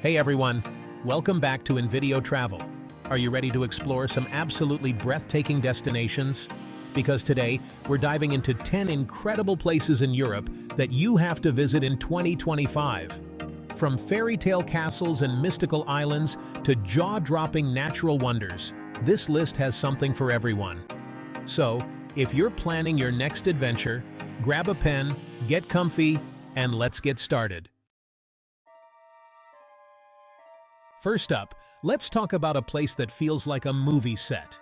Hey everyone, welcome back to Invideo Travel. Are you ready to explore some absolutely breathtaking destinations? Because today, we're diving into 10 incredible places in Europe that you have to visit in 2025. From fairy tale castles and mystical islands to jaw-dropping natural wonders, this list has something for everyone. So, if you're planning your next adventure, grab a pen, get comfy, and let's get started. First up, let's talk about a place that feels like a movie set.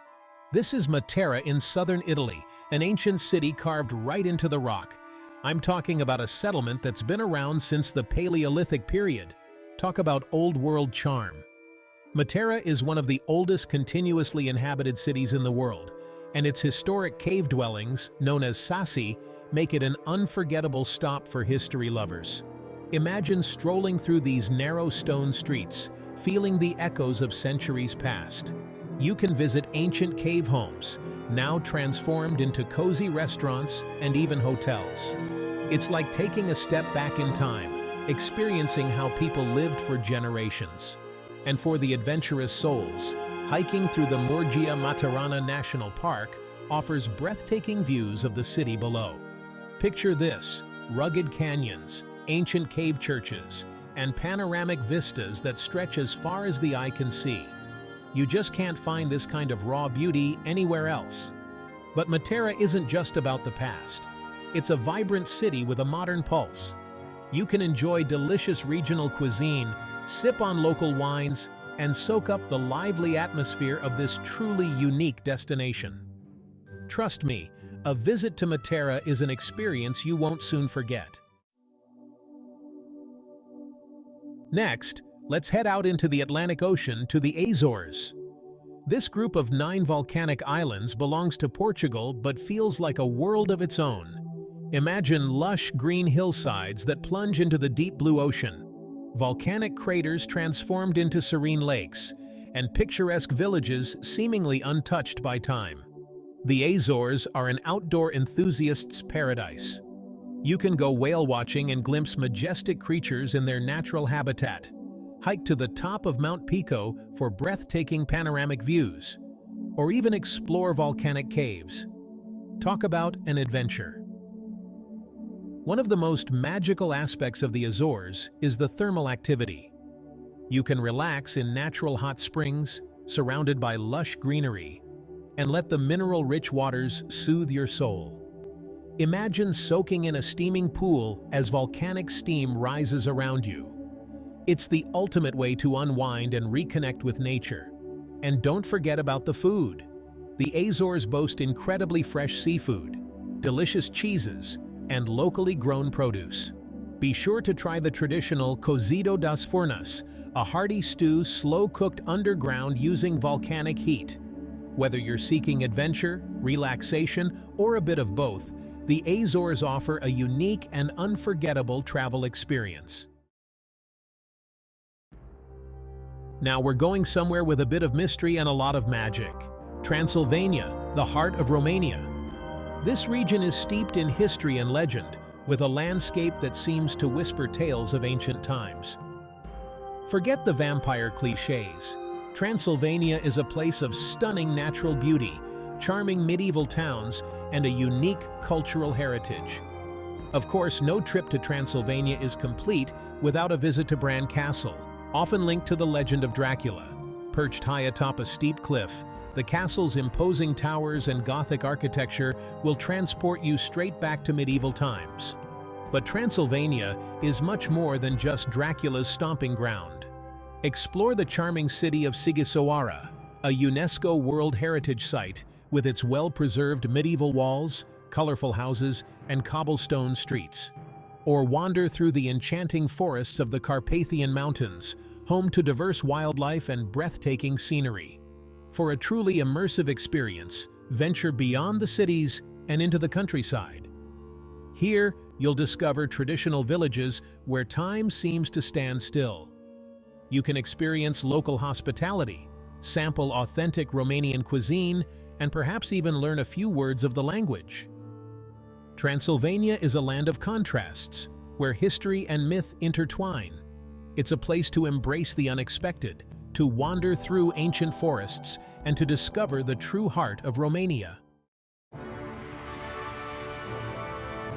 This is Matera in southern Italy, an ancient city carved right into the rock. I'm talking about a settlement that's been around since the Paleolithic period. Talk about old-world charm. Matera is one of the oldest continuously inhabited cities in the world, and its historic cave dwellings, known as sassi, make it an unforgettable stop for history lovers. Imagine strolling through these narrow stone streets, feeling the echoes of centuries past. You can visit ancient cave homes, now transformed into cozy restaurants and even hotels. It's like taking a step back in time, experiencing how people lived for generations. And for the adventurous souls, hiking through the Murgia Materana National Park offers breathtaking views of the city below. Picture this: rugged canyons, ancient cave churches, and panoramic vistas that stretch as far as the eye can see. You just can't find this kind of raw beauty anywhere else. But Matera isn't just about the past. It's a vibrant city with a modern pulse. You can enjoy delicious regional cuisine, sip on local wines, and soak up the lively atmosphere of this truly unique destination. Trust me, a visit to Matera is an experience you won't soon forget. Next, let's head out into the Atlantic Ocean to the Azores. This group of 9 volcanic islands belongs to Portugal but feels like a world of its own. Imagine lush green hillsides that plunge into the deep blue ocean, volcanic craters transformed into serene lakes, and picturesque villages seemingly untouched by time. The Azores are an outdoor enthusiast's paradise. You can go whale watching and glimpse majestic creatures in their natural habitat. Hike to the top of Mount Pico for breathtaking panoramic views, or even explore volcanic caves. Talk about an adventure. One of the most magical aspects of the Azores is the thermal activity. You can relax in natural hot springs, surrounded by lush greenery, and let the mineral-rich waters soothe your soul. Imagine soaking in a steaming pool as volcanic steam rises around you. It's the ultimate way to unwind and reconnect with nature. And don't forget about the food. The Azores boast incredibly fresh seafood, delicious cheeses, and locally grown produce. Be sure to try the traditional cozido das furnas, a hearty stew slow-cooked underground using volcanic heat. Whether you're seeking adventure, relaxation, or a bit of both, the Azores offer a unique and unforgettable travel experience. Now we're going somewhere with a bit of mystery and a lot of magic. Transylvania, the heart of Romania. This region is steeped in history and legend, with a landscape that seems to whisper tales of ancient times. Forget the vampire cliches. Transylvania is a place of stunning natural beauty, charming medieval towns, and a unique cultural heritage. Of course, no trip to Transylvania is complete without a visit to Bran Castle, often linked to the legend of Dracula. Perched high atop a steep cliff, the castle's imposing towers and Gothic architecture will transport you straight back to medieval times. But Transylvania is much more than just Dracula's stomping ground. Explore the charming city of Sighisoara, a UNESCO World Heritage Site, with its well-preserved medieval walls, colorful houses, and cobblestone streets. Or wander through the enchanting forests of the Carpathian Mountains, home to diverse wildlife and breathtaking scenery. For a truly immersive experience, venture beyond the cities and into the countryside. Here, you'll discover traditional villages where time seems to stand still. You can experience local hospitality, sample authentic Romanian cuisine, and perhaps even learn a few words of the language. Transylvania is a land of contrasts, where history and myth intertwine. It's a place to embrace the unexpected, to wander through ancient forests, and to discover the true heart of Romania.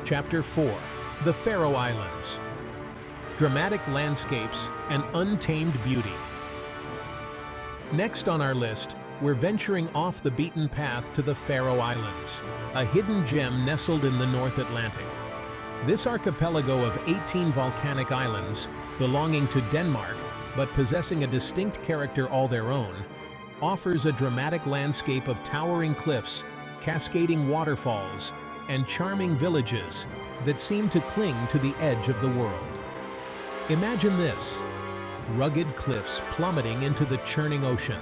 Chapter 4. The Faroe Islands. Dramatic landscapes and untamed beauty. Next on our list, we're venturing off the beaten path to the Faroe Islands, a hidden gem nestled in the North Atlantic. This archipelago of 18 volcanic islands, belonging to Denmark but possessing a distinct character all their own, offers a dramatic landscape of towering cliffs, cascading waterfalls, and charming villages that seem to cling to the edge of the world. Imagine this: rugged cliffs plummeting into the churning ocean,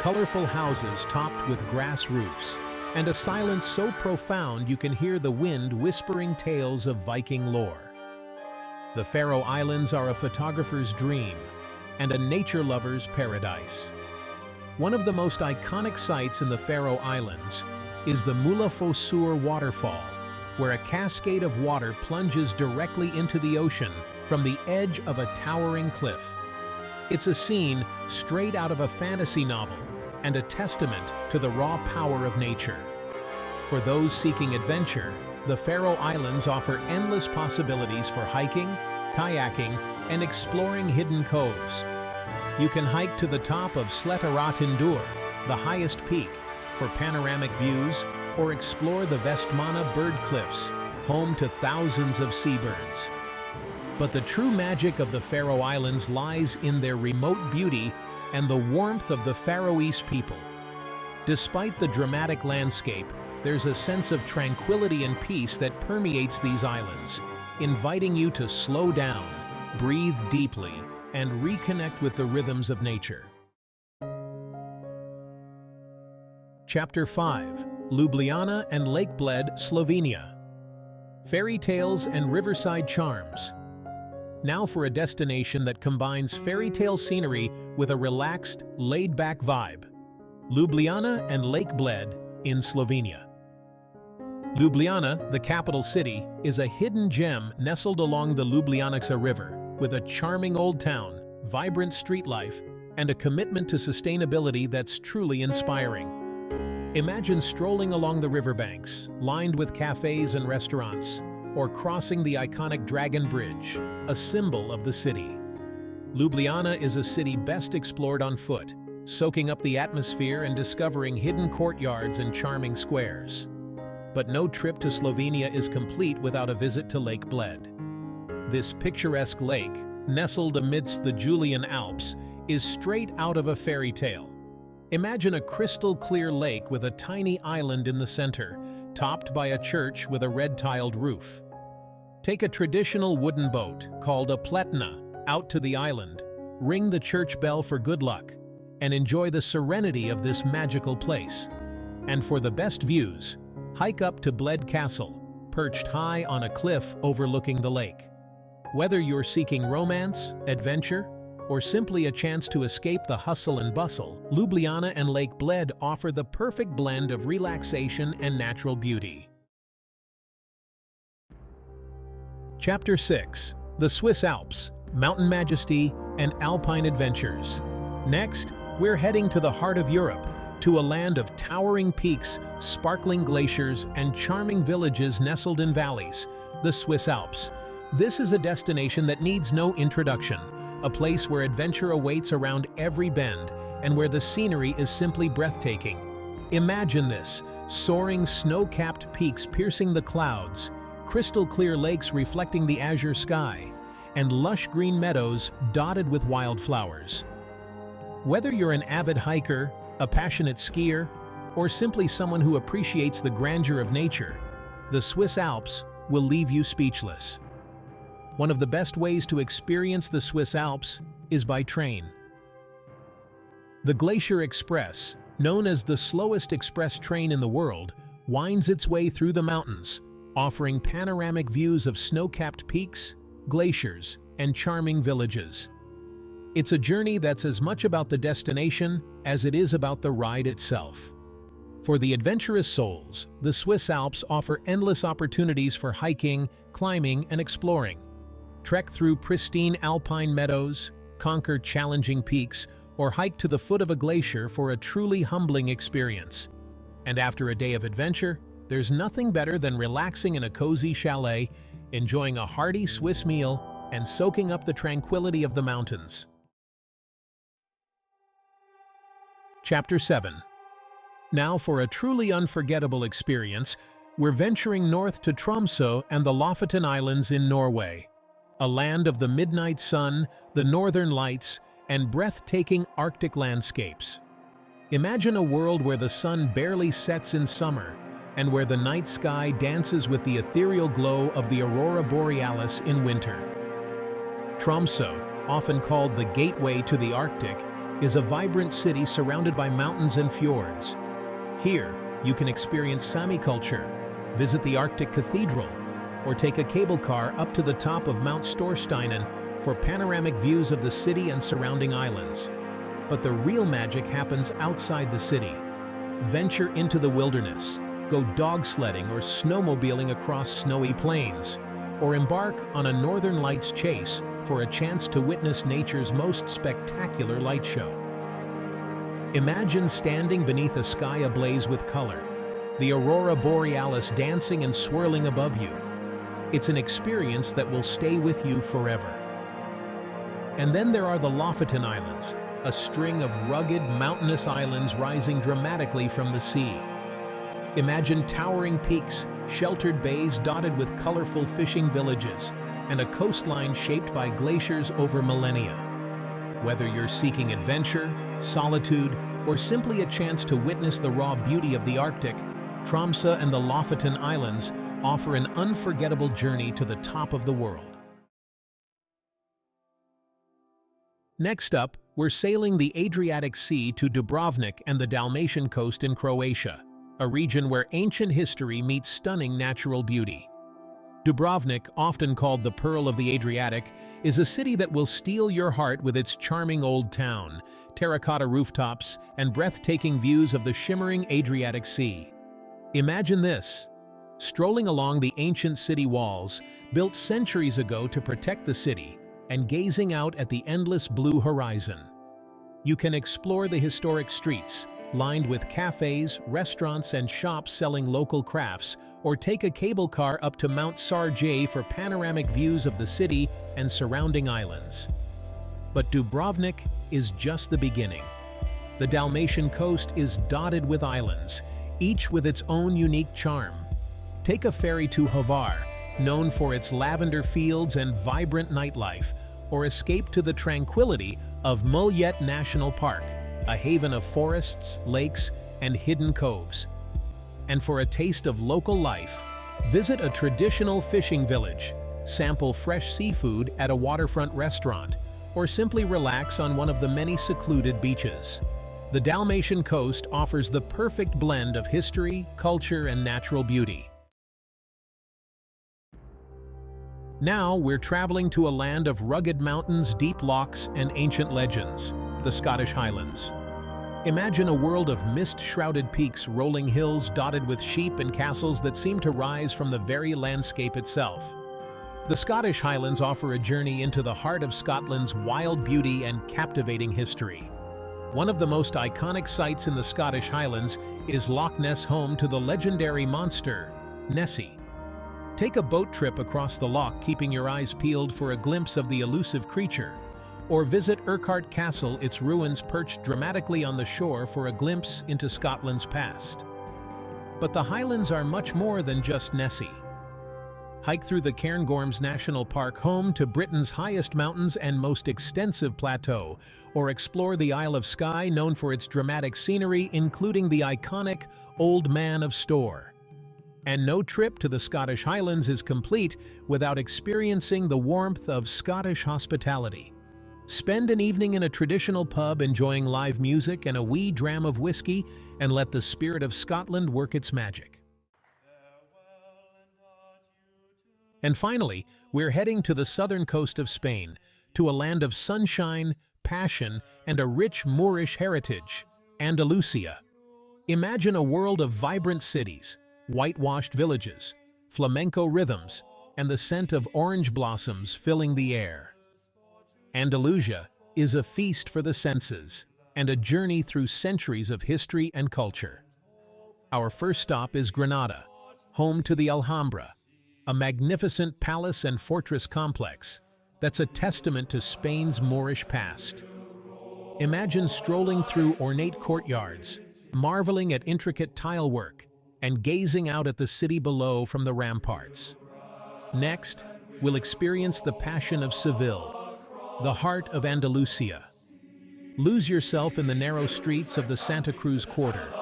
colorful houses topped with grass roofs, and a silence so profound you can hear the wind whispering tales of Viking lore. The Faroe Islands are a photographer's dream and a nature lover's paradise. One of the most iconic sights in the Faroe Islands is the Mulafossur waterfall, where a cascade of water plunges directly into the ocean from the edge of a towering cliff. It's a scene straight out of a fantasy novel and a testament to the raw power of nature. For those seeking adventure, the Faroe Islands offer endless possibilities for hiking, kayaking, and exploring hidden coves. You can hike to the top of Sléttaratindur, the highest peak, for panoramic views, or explore the Vestmanna bird cliffs, home to thousands of seabirds. But the true magic of the Faroe Islands lies in their remote beauty and the warmth of the Faroese people. Despite the dramatic landscape, there's a sense of tranquility and peace that permeates these islands, inviting you to slow down, breathe deeply, and reconnect with the rhythms of nature. Chapter 5. Ljubljana and Lake Bled, Slovenia. Fairy tales and riverside charms. Now for a destination that combines fairy tale scenery with a relaxed, laid-back vibe. Ljubljana and Lake Bled in Slovenia. Ljubljana, the capital city, is a hidden gem nestled along the Ljubljanica River, with a charming old town, vibrant street life, and a commitment to sustainability that's truly inspiring. Imagine strolling along the riverbanks, lined with cafes and restaurants, or crossing the iconic Dragon Bridge, a symbol of the city. Ljubljana is a city best explored on foot, soaking up the atmosphere and discovering hidden courtyards and charming squares. But no trip to Slovenia is complete without a visit to Lake Bled. This picturesque lake, nestled amidst the Julian Alps, is straight out of a fairy tale. Imagine a crystal-clear lake with a tiny island in the center, topped by a church with a red-tiled roof. Take a traditional wooden boat, called a pletna, out to the island, ring the church bell for good luck, and enjoy the serenity of this magical place. And for the best views, hike up to Bled Castle, perched high on a cliff overlooking the lake. Whether you're seeking romance, adventure, or simply a chance to escape the hustle and bustle, Ljubljana and Lake Bled offer the perfect blend of relaxation and natural beauty. Chapter 6. The Swiss Alps, Mountain Majesty and Alpine Adventures. Next, we're heading to the heart of Europe, to a land of towering peaks, sparkling glaciers, and charming villages nestled in valleys, the Swiss Alps. This is a destination that needs no introduction, a place where adventure awaits around every bend and where the scenery is simply breathtaking. Imagine this: soaring snow-capped peaks piercing the clouds, crystal-clear lakes reflecting the azure sky, and lush green meadows dotted with wildflowers. Whether you're an avid hiker, a passionate skier, or simply someone who appreciates the grandeur of nature, the Swiss Alps will leave you speechless. One of the best ways to experience the Swiss Alps is by train. The Glacier Express, known as the slowest express train in the world, winds its way through the mountains, offering panoramic views of snow-capped peaks, glaciers, and charming villages. It's a journey that's as much about the destination as it is about the ride itself. For the adventurous souls, the Swiss Alps offer endless opportunities for hiking, climbing, and exploring. Trek through pristine alpine meadows, conquer challenging peaks, or hike to the foot of a glacier for a truly humbling experience. And after a day of adventure, there's nothing better than relaxing in a cozy chalet, enjoying a hearty Swiss meal, and soaking up the tranquility of the mountains. Chapter 7. Now for a truly unforgettable experience, we're venturing north to Tromsø and the Lofoten Islands in Norway. A land of the midnight sun, the northern lights, and breathtaking Arctic landscapes. Imagine a world where the sun barely sets in summer, and where the night sky dances with the ethereal glow of the aurora borealis in winter. Tromsø, often called the gateway to the Arctic, is a vibrant city surrounded by mountains and fjords. Here, you can experience Sami culture, visit the Arctic Cathedral, or take a cable car up to the top of Mount Storsteinen for panoramic views of the city and surrounding islands. But the real magic happens outside the city. Venture into the wilderness, go dog sledding or snowmobiling across snowy plains, or embark on a Northern Lights chase for a chance to witness nature's most spectacular light show. Imagine standing beneath a sky ablaze with color, the aurora borealis dancing and swirling above you. It's an experience that will stay with you forever. And then there are the Lofoten Islands, a string of rugged, mountainous islands rising dramatically from the sea. Imagine towering peaks, sheltered bays dotted with colorful fishing villages, and a coastline shaped by glaciers over millennia. Whether you're seeking adventure, solitude, or simply a chance to witness the raw beauty of the Arctic, Tromsø and the Lofoten Islands offer an unforgettable journey to the top of the world. Next up, we're sailing the Adriatic Sea to Dubrovnik and the Dalmatian coast in Croatia, a region where ancient history meets stunning natural beauty. Dubrovnik, often called the Pearl of the Adriatic, is a city that will steal your heart with its charming old town, terracotta rooftops, and breathtaking views of the shimmering Adriatic Sea. Imagine this: strolling along the ancient city walls, built centuries ago to protect the city, and gazing out at the endless blue horizon. You can explore the historic streets, lined with cafes, restaurants, and shops selling local crafts, or take a cable car up to Mount Sarjay for panoramic views of the city and surrounding islands. But Dubrovnik is just the beginning. The Dalmatian coast is dotted with islands, each with its own unique charm. Take a ferry to Hvar, known for its lavender fields and vibrant nightlife, or escape to the tranquility of Muljet National Park, a haven of forests, lakes, and hidden coves. And for a taste of local life, visit a traditional fishing village, sample fresh seafood at a waterfront restaurant, or simply relax on one of the many secluded beaches. The Dalmatian coast offers the perfect blend of history, culture, and natural beauty. Now we're traveling to a land of rugged mountains, deep lochs, and ancient legends, the Scottish Highlands. Imagine a world of mist-shrouded peaks, rolling hills dotted with sheep, and castles that seem to rise from the very landscape itself. The Scottish Highlands offer a journey into the heart of Scotland's wild beauty and captivating history. One of the most iconic sights in the Scottish Highlands is Loch Ness, home to the legendary monster, Nessie. Take a boat trip across the loch, keeping your eyes peeled for a glimpse of the elusive creature, or visit Urquhart Castle, its ruins perched dramatically on the shore, for a glimpse into Scotland's past. But the Highlands are much more than just Nessie. Hike through the Cairngorms National Park, home to Britain's highest mountains and most extensive plateau, or explore the Isle of Skye, known for its dramatic scenery, including the iconic Old Man of Storr. And no trip to the Scottish Highlands is complete without experiencing the warmth of Scottish hospitality. Spend an evening in a traditional pub enjoying live music and a wee dram of whiskey, and let the spirit of Scotland work its magic. And finally, we're heading to the southern coast of Spain, to a land of sunshine, passion, and a rich Moorish heritage, Andalusia. Imagine a world of vibrant cities, whitewashed villages, flamenco rhythms, and the scent of orange blossoms filling the air. Andalusia is a feast for the senses and a journey through centuries of history and culture. Our first stop is Granada, home to the Alhambra, a magnificent palace and fortress complex that's a testament to Spain's Moorish past. Imagine strolling through ornate courtyards, marveling at intricate tile work, and gazing out at the city below from the ramparts. Next, we'll experience the Passion of Seville, the heart of Andalusia. Lose yourself in the narrow streets of the Santa Cruz Quarter.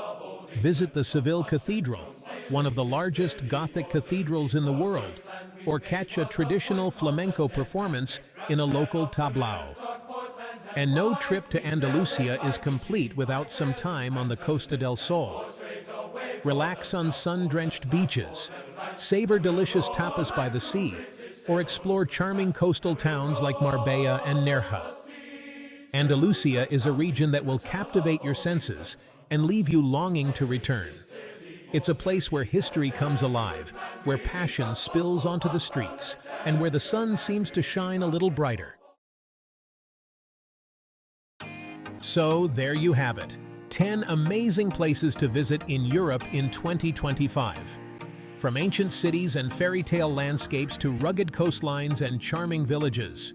Visit the Seville Cathedral, one of the largest Gothic cathedrals in the world, or catch a traditional flamenco performance in a local tablao. And no trip to Andalusia is complete without some time on the Costa del Sol. Relax on sun-drenched beaches, savor delicious tapas by the sea, or explore charming coastal towns like Marbella and Nerja. Andalusia is a region that will captivate your senses and leave you longing to return. It's a place where history comes alive, where passion spills onto the streets, and where the sun seems to shine a little brighter. So there you have it, 10 amazing places to visit in Europe in 2025. From ancient cities and fairy tale landscapes to rugged coastlines and charming villages,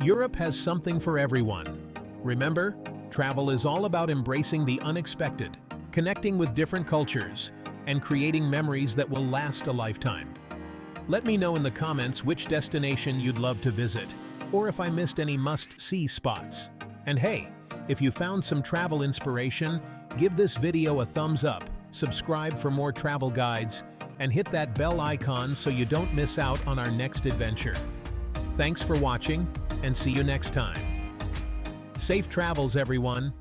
Europe has something for everyone. Remember, travel is all about embracing the unexpected, connecting with different cultures, and creating memories that will last a lifetime. Let me know in the comments which destination you'd love to visit, or if I missed any must-see spots. And hey, if you found some travel inspiration, give this video a thumbs up, subscribe for more travel guides, and hit that bell icon so you don't miss out on our next adventure. Thanks for watching, and see you next time. Safe travels, everyone!